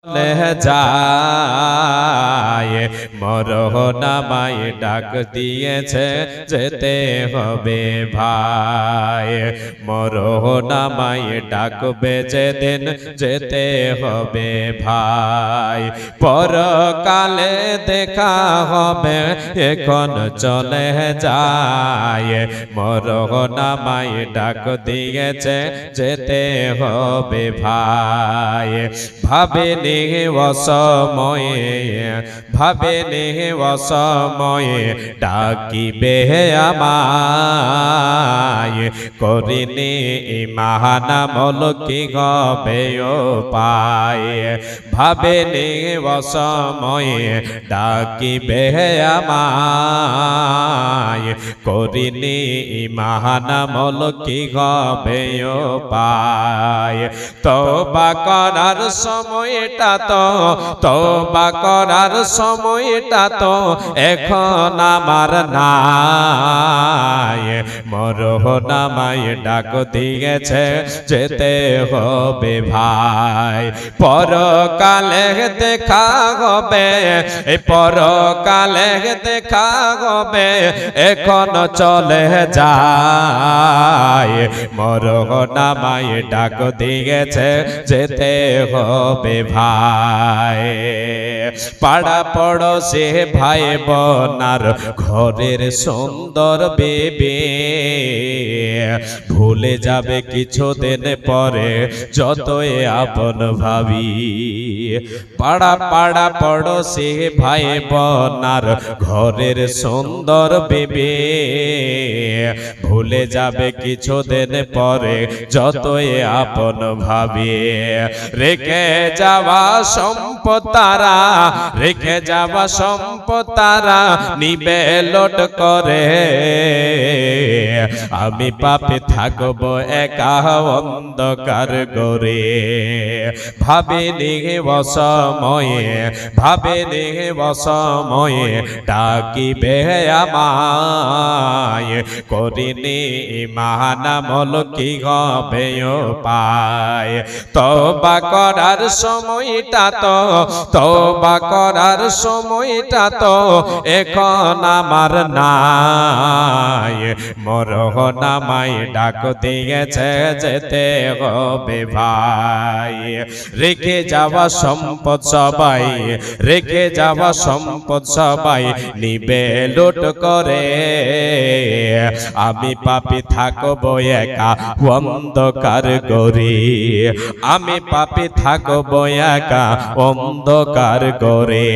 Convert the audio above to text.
ले जाए মরহনামায় ডাক দিয়েছে যেতে হবে ভাই মরহনামায় ডাকবে যেদিন যেতে হবে ভাই পরকালে দেখা হবে এখন চলে যায় মরহনামায় ডাক দিয়েছে যেতে হবে ভাই ভাবেনি অসময়ে ডাকিবে আমায় করিনি ইমানামল কি হবে পায় ভাবেনি অসময়ে ডাকিবে আমায় করিনি ইমানামল কি হবে পায় তওবা করার সময়টা তওবা করার সময়টা তো এখন আমার নাই মরহনামায় ডাক দিয়েছে যেতে হবে ভাই পরকালে দেখা হবে পরকালে দেখা হবে এখন চলে যায় মরহনামায় ডাক দিয়েছে যেতে হবে ভাই পাড়া পড়োশি ভাই বোনার ঘরের সুন্দর বেবি ভুলে যাবে কিছুদিন পরে যতই আপন ভাবি পাড়া পাড়া পড়োশি ভাই বোনার ঘরের সুন্দর বেবি ভুলে যাবে কিছুদিন পরে যতই আপন ভাবি রেখে যাওয়া সম্পদ তারা রেখে যাওয়া সম্পদ তারা নিবে লোট করে আমি পাপে থাকবো একা অন্ধকার করে ভাবেনি অসময়ে ডাকিবে আমায় করিনি ইমানামল কি হবে পায় তওবা করার সময়টা তওবা করার সময়টা তো এখন আমার নাই মরহনামায় ডাক দিয়েছে যেতে হবে ভাই রেখে যাওয়া সম্পদ সবাই রেখে যাওয়া সম্পদ সবাই নিবে লুট করে আমি পাপী থাকবো একা অন্ধকার করে আমি পাপী থাকবো একা অন্ধকার করে